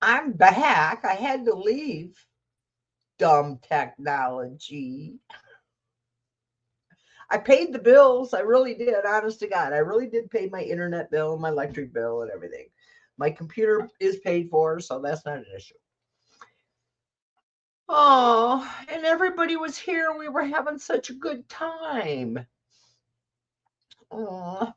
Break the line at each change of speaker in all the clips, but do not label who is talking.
I'm back. I had to leave. Dumb technology. I paid the bills. I really did. Honest to God, I really did pay my internet bill, my electric bill, and everything. My computer is paid for, so that's not an issue. Oh, and everybody was here. We were having such a good time. Oh,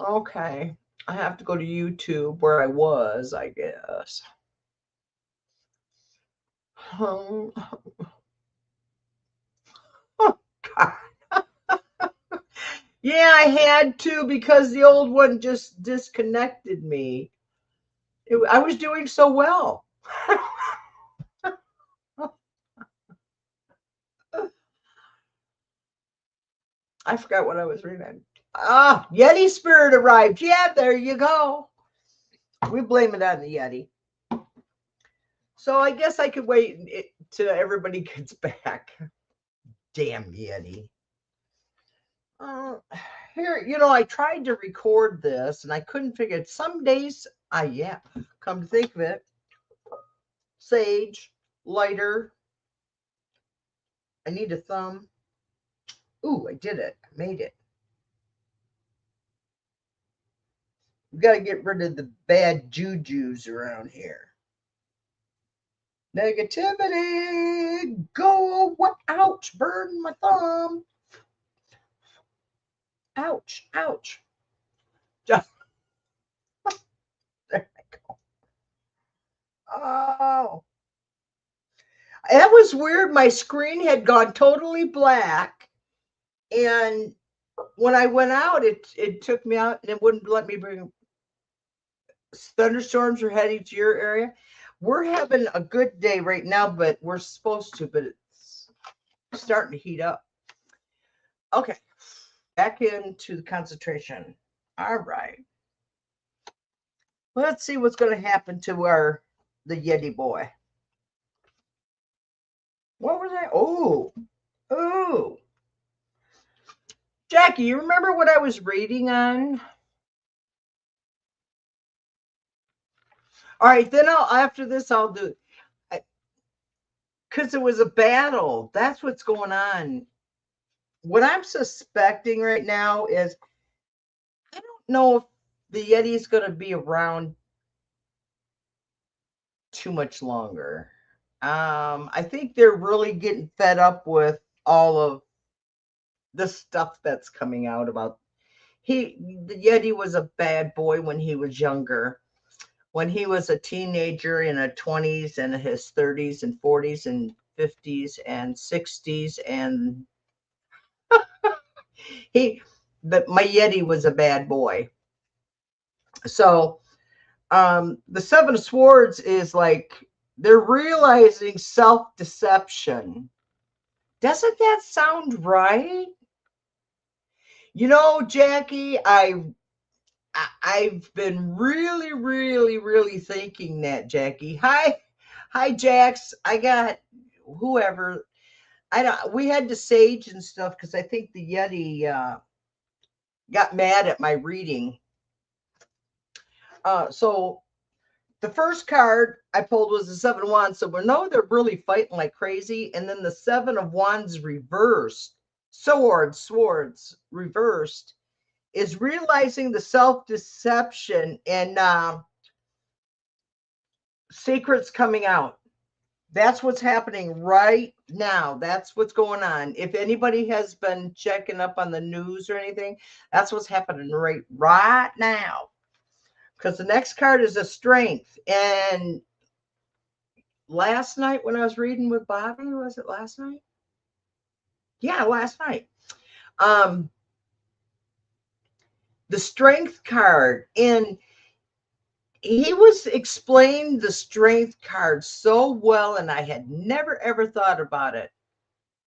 okay. I have to go to YouTube where I was, I guess. Um, oh, God. Yeah, I had to because the old one just disconnected me. I was doing so well. I forgot what I was reading. Ah, Yeti spirit arrived. Yeah, there you go. We blame it on the Yeti. So I guess I could wait till everybody gets back. Damn Yeti. Uh, Here, I tried to record this and I couldn't figure it. Some days, yeah, come to think of it, sage, lighter. I need a thumb. Ooh, I did it. I made it. We got to get rid of the bad jujus around here. Negativity. Go. What? Ouch. Burn my thumb. Ouch. Ouch. Just, there I go. Oh. That was weird. My screen had gone totally black. And when I went out, it took me out and it wouldn't let me bring. Thunderstorms are heading to your area. We're having a good day right now, but we're supposed to, but it's starting to heat up. Okay, back into the concentration. All right. Let's see what's going to happen to the Yeti boy. What was that? Oh. Jackie, you remember what I was reading on? All right, then after this I'll do because it was a battle. That's what's going on. What I'm suspecting right now is I don't know if the Yeti is going to be around too much longer. I think they're really getting fed up with all of the stuff that's coming out about the Yeti was a bad boy when he was younger. When he was a teenager in his 20s and his 30s and 40s and 50s and 60s and but my Yeti was a bad boy. So the Seven of Swords is like they're realizing self-deception. Doesn't that sound right? Jackie, I've been really, really, really thinking that, Jackie. Hi, Jax. I got whoever. I don't. We had to sage and stuff because I think the Yeti got mad at my reading. So the first card I pulled was the Seven of Wands. So we know they're really fighting like crazy. And then the Seven of Wands reversed, swords reversed, is realizing the self-deception and secrets coming out. That's what's happening right now. That's what's going on. If anybody has been checking up on the news or anything, that's what's happening right now. Because the next card is a strength. And last night when I was reading with Bobby, was it last night? Yeah, last night. The strength card, and he was explaining the strength card so well, and I had never ever thought about it.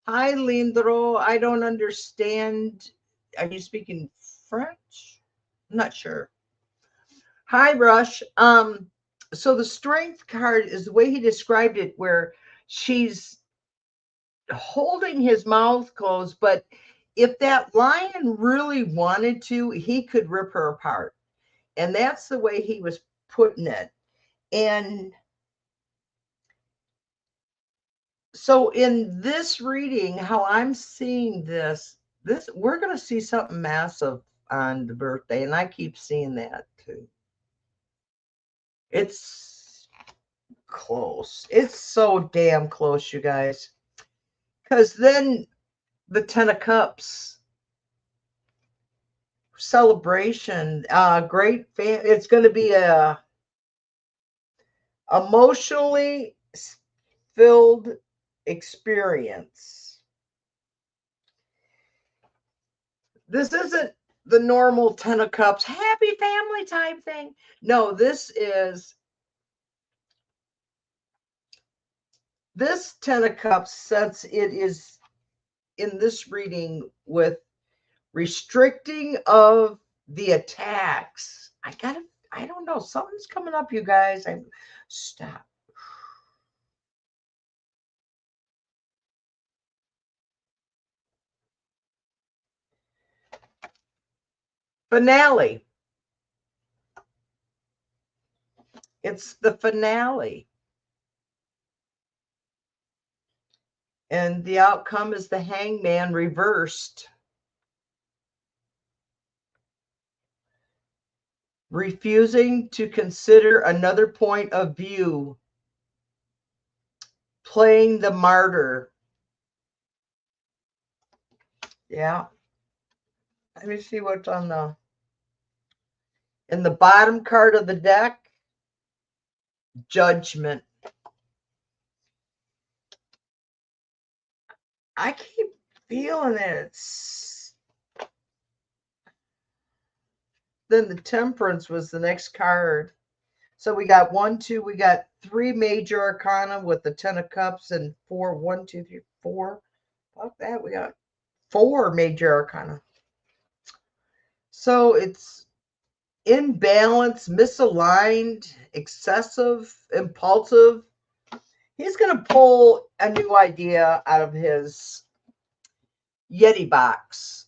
Hi, Lindro. I don't understand. Are you speaking French? I'm not sure. Hi, Rush. So the strength card is the way he described it, where she's holding his mouth closed, but if that lion really wanted to, he could rip her apart. And that's the way he was putting it. And so in this reading, how I'm seeing this we're going to see something massive on the birthday, and I keep seeing that too. It's close. It's so damn close, you guys. Because then the Ten of Cups celebration, great fan. It's going to be a emotionally filled experience. This isn't the normal Ten of Cups, happy family type thing. No, this Ten of Cups, since it is in this reading with restricting of the attacks. I don't know. Something's coming up, you guys. Stop. Finale. It's the finale. And the outcome is the Hangman reversed. Refusing to consider another point of view. Playing the martyr. Yeah. Let me see what's on in the bottom card of the deck. Judgment. I keep feeling it. Then the Temperance was the next card. So we got we got 3 major arcana with the Ten of Cups and 4, 1, 2, 3, 4. Fuck that. We got 4 major arcana. So it's imbalanced, misaligned, excessive, impulsive. He's going to pull a new idea out of his Yeti box.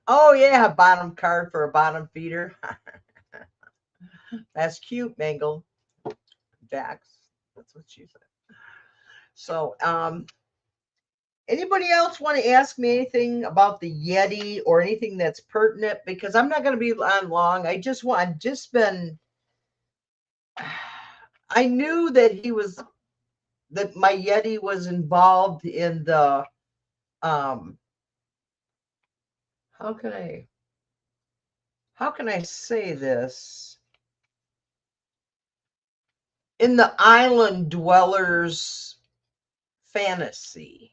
Oh, yeah, a bottom card for a bottom feeder. That's cute, Mangle. Jax. That's what she said. So, anybody else want to ask me anything about the Yeti or anything that's pertinent? Because I'm not going to be on long. I've just been, I knew that my Yeti was involved in the, how can I say this? In the island dwellers fantasy.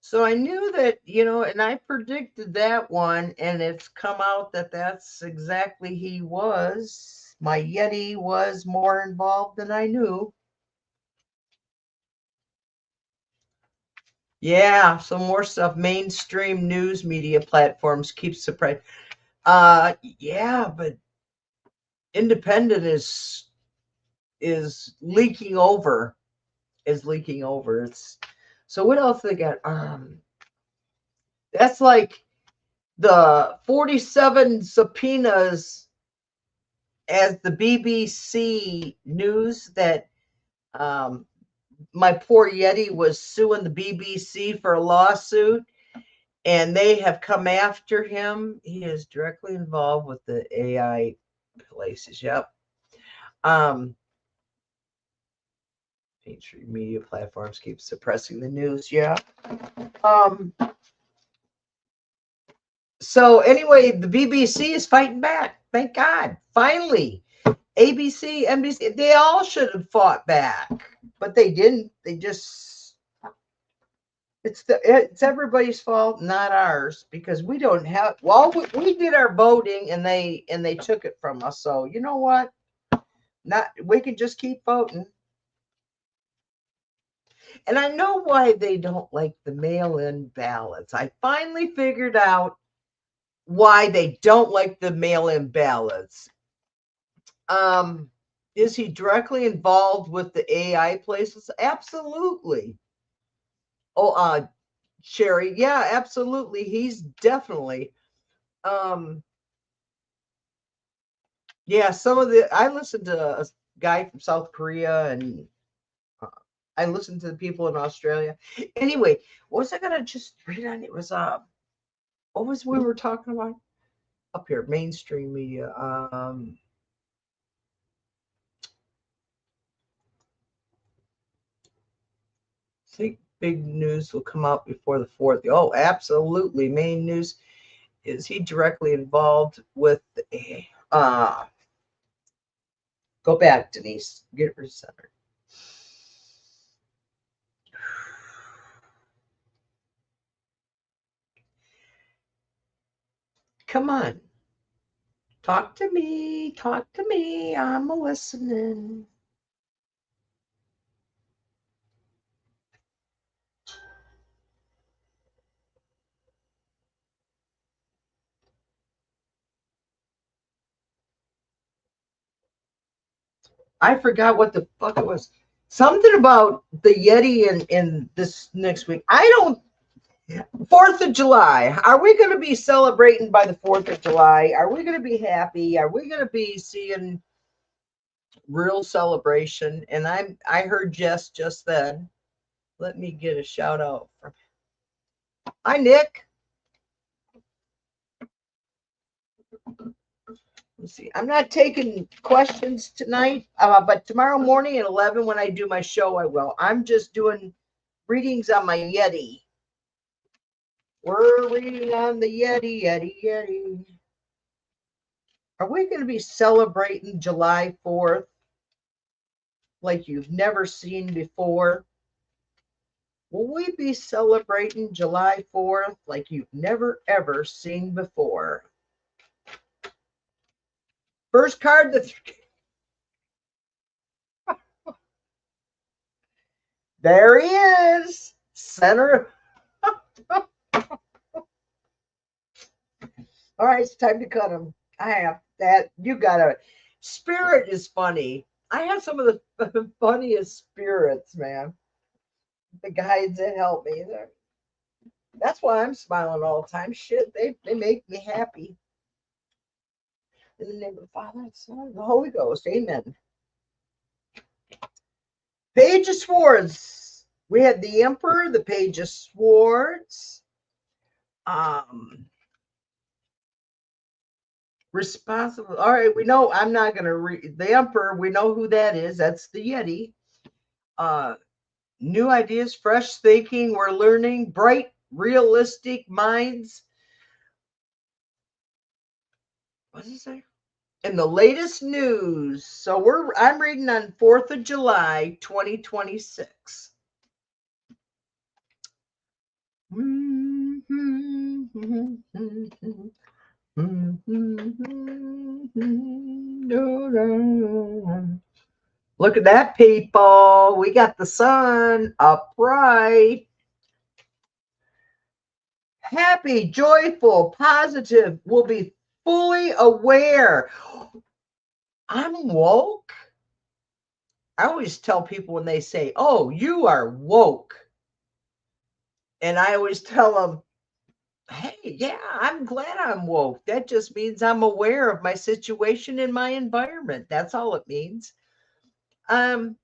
So I knew that, and I predicted that one, and it's come out that that's exactly he was. My Yeti was more involved than I knew. Yeah, some more stuff. Mainstream news media platforms keep surprising. Yeah, but independent is leaking over. It's so what else they got? That's like the 47 subpoenas as the BBC news that my poor Yeti was suing the BBC for a lawsuit, and they have come after him. He is directly involved with the AI places. Yep. Mainstream media platforms keep suppressing the news. Yeah. So anyway, the BBC is fighting back. Thank God. Finally, ABC, NBC, they all should have fought back, but they didn't. They just it's everybody's fault, not ours, because we don't have. Well, we did our voting, and they took it from us. So you know what? Not we can just keep voting. And I know why they don't like the mail-in ballots. I finally figured out why they don't like the mail-in ballots. Is he directly involved with the AI places? Absolutely. Oh, Sherry, yeah, absolutely. He's definitely. Yeah, I listened to a guy from South Korea, and uh, I listened to the people in Australia. Anyway, what was I gonna just read on? It was what was we were talking about up here? Mainstream media. I think big news will come out before the 4th. Oh, absolutely. Main news is he directly involved with uh go back, Denise. Get her centered. Come on. Talk to me. Talk to me. I'm a listening. I forgot what the fuck it was. Something about the Yeti in this next week. I don't 4th of July. Are we going to be celebrating by the 4th of July? Are we going to be happy? Are we going to be seeing real celebration? And I heard Jess just then. Let me get a shout out from Hi Nick. Let's see. I'm not taking questions tonight, but tomorrow morning at 11 when I do my show, I will. I'm just doing readings on my Yeti. We're reading on the Yeti, Yeti, Yeti. Are we going to be celebrating July 4th like you've never seen before? Will we be celebrating July 4th like you've never ever seen before? First card, there he is, center. All right, it's time to cut him. I have that. You got to. Spirit is funny. I have some of the funniest spirits, man. The guides that help me. That's why I'm smiling all the time. Shit, they make me happy. In the name of the Father, the Son, and the Holy Ghost. Amen. Page of Swords. We had the Emperor, the Page of Swords. Responsible. All right, we know I'm not going to read the Emperor. We know who that is. That's the Yeti. New ideas, fresh thinking. We're learning. Bright, realistic minds. What does it say? And the latest news. So I'm reading on 4th of July, 2026. Look at that, people. We got the sun upright. Happy, joyful, positive, will be fully aware. I'm woke. I always tell people when they say, "Oh, you are woke." And I always tell them, "Hey, yeah, I'm glad I'm woke. That just means I'm aware of my situation and my environment. That's all it means." Um,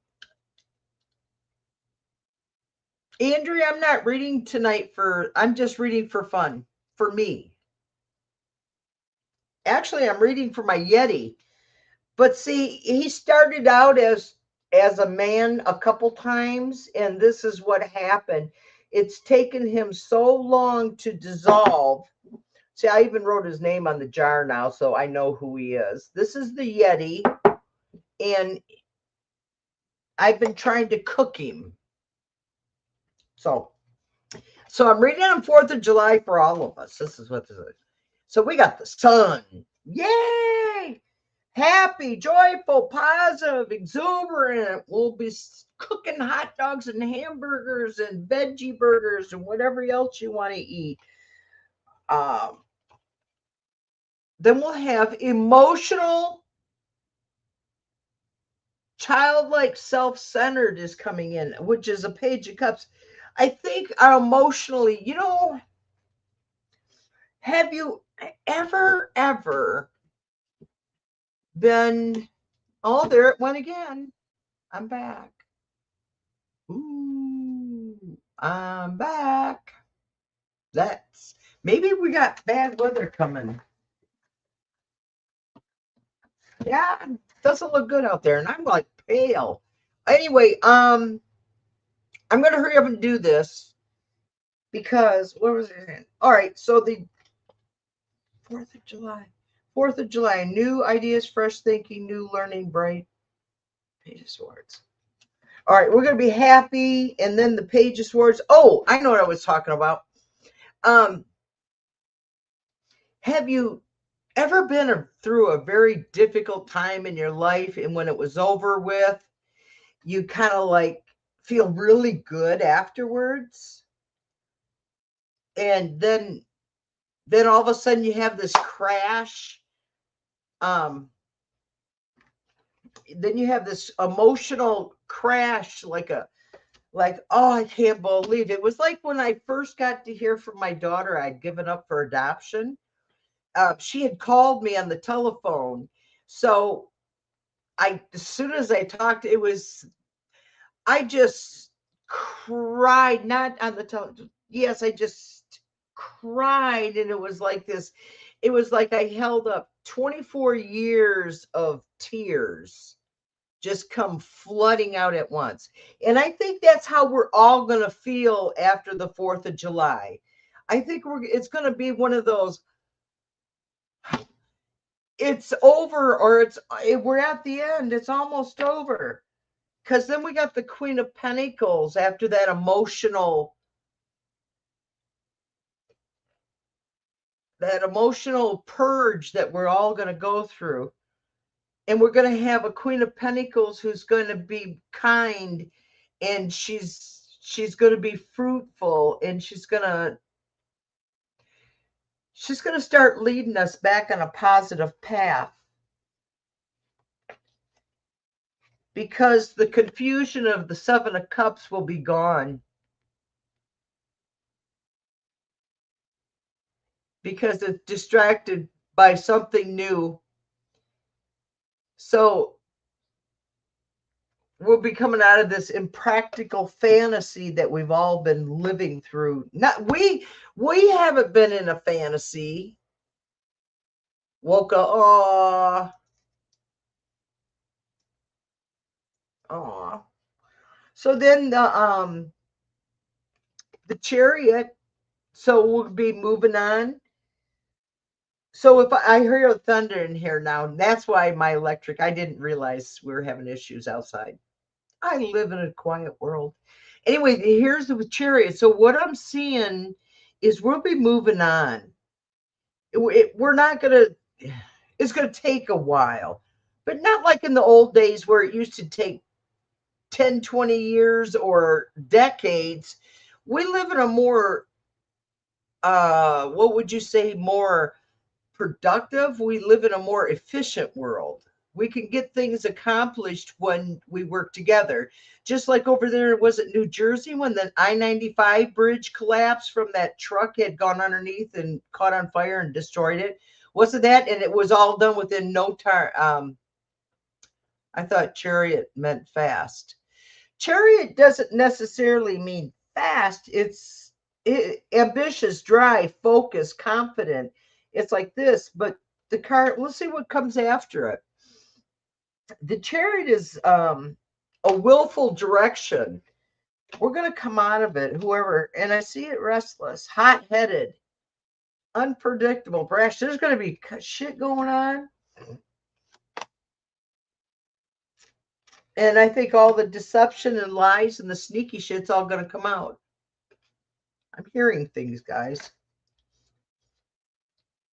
Andrea, I'm not reading tonight I'm just reading for fun, for me. Actually, I'm reading for my Yeti. But see, he started out as a man a couple times, and this is what happened. It's taken him so long to dissolve. See, I even wrote his name on the jar now, so I know who he is. This is the Yeti, and I've been trying to cook him. So I'm reading on 4th of July for all of us. This is what this is. So we got the sun. Yay! Happy, joyful, positive, exuberant. We'll be cooking hot dogs and hamburgers and veggie burgers and whatever else you want to eat. Um, then we'll have emotional, childlike, self-centered is coming in, which is a Page of Cups. I think emotionally, have you ever Then, oh, there it went again. I'm back. Ooh, I'm back. That's maybe we got bad weather coming. Yeah, it doesn't look good out there, and I'm like pale. Anyway, I'm gonna hurry up and do this because what was it? All right, so the 4th of July. 4th of July, new ideas, fresh thinking, new learning, bright pages words. All right, we're gonna be happy, and then the pages words. Oh, I know what I was talking about. Um, have you ever been through a very difficult time in your life, and when it was over with, you kind of like feel really good afterwards, and then all of a sudden you have this crash. Um, then you have this emotional crash, like, oh, I can't believe it. It was like when I first got to hear from my daughter I'd given up for adoption. She had called me on the telephone, so as soon as I talked, I just cried, not on the telephone. Yes, I just cried, and it was like this. It was like I held up 24 years of tears just come flooding out at once. And I think that's how we're all going to feel after the 4th of July. I think it's going to be one of those, it's over, or we're at the end, it's almost over. Because then we got the Queen of Pentacles after that emotional purge that we're all going to go through. And we're going to have a Queen of Pentacles who's going to be kind, and she's going to be fruitful, and she's going to start leading us back on a positive path, because the confusion of the 7 of Cups will be gone, because it's distracted by something new. So we'll be coming out of this impractical fantasy that we've all been living through. Not we haven't been in a fantasy. Woke up, aw. So then the Chariot. So we'll be moving on. So if I hear thunder in here now, that's why my electric. I didn't realize we were having issues outside. I live in a quiet world. Anyway, here's the Chariot. So what I'm seeing is we'll be moving on. We're not gonna. It's gonna take a while, but not like in the old days where it used to take 10, 20 years or decades. We live in a more, what would you say, more productive. We live in a more efficient world. We can get things accomplished when we work together. Just like over there, was it New Jersey, when the I-95 bridge collapsed from that truck had gone underneath and caught on fire and destroyed it? Wasn't that? And it was all done within no time. I thought Chariot meant fast. Chariot doesn't necessarily mean fast. It's ambitious, drive, focus, confident. It's like this, but the card, we'll see what comes after it. The Chariot is a willful direction. We're going to come out of it, whoever, and I see it restless, hot-headed, unpredictable, brash. There's going to be shit going on. And I think all the deception and lies and the sneaky shit's all going to come out. I'm hearing things, guys.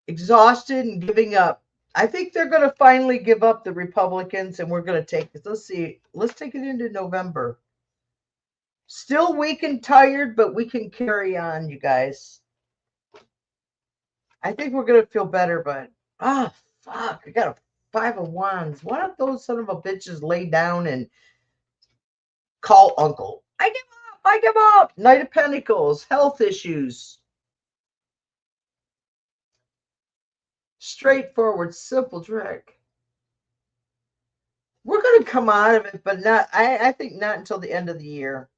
Exhausted and giving up. I think they're going to finally give up, the Republicans, and we're going to take this. Let's see. Let's take it into November. Still weak and tired, but we can carry on, you guys. I think we're going to feel better, but fuck. I got a 5 of Wands. Why don't those son of a bitches lay down and call uncle? I give up. I give up. Knight of Pentacles. Health issues. Straightforward, simple trick. we're going to come out of it, but not, I think not until the end of the year.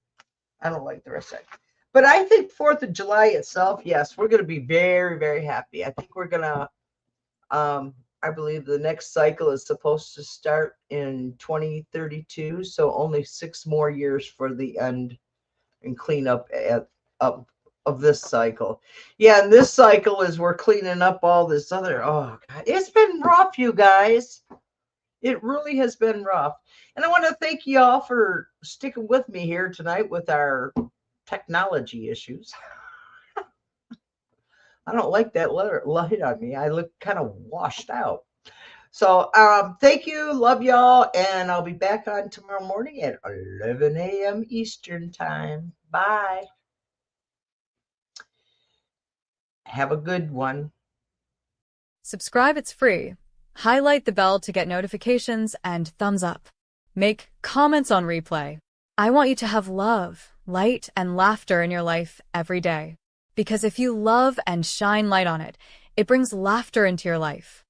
I don't like the rest of it. But I think 4th of July itself, yes, we're going to be very, very happy. I think we're going to, I believe the next cycle is supposed to start in 2032. So only 6 more years for the end and clean up of this cycle. Yeah, and this cycle is we're cleaning up all this other, oh God, it's been rough, you guys. It really has been rough. And I want to thank you all for sticking with me here tonight with our technology issues. I don't like that light on me. I look kind of washed out. So thank you. Love y'all. And I'll be back on tomorrow morning at 11 a.m. Eastern time. Bye. Have a good one.
Subscribe, it's free. Highlight the bell to get notifications and thumbs up. Make comments on replay. I want you to have love, light, and laughter in your life every day. Because if you love and shine light on it, it brings laughter into your life.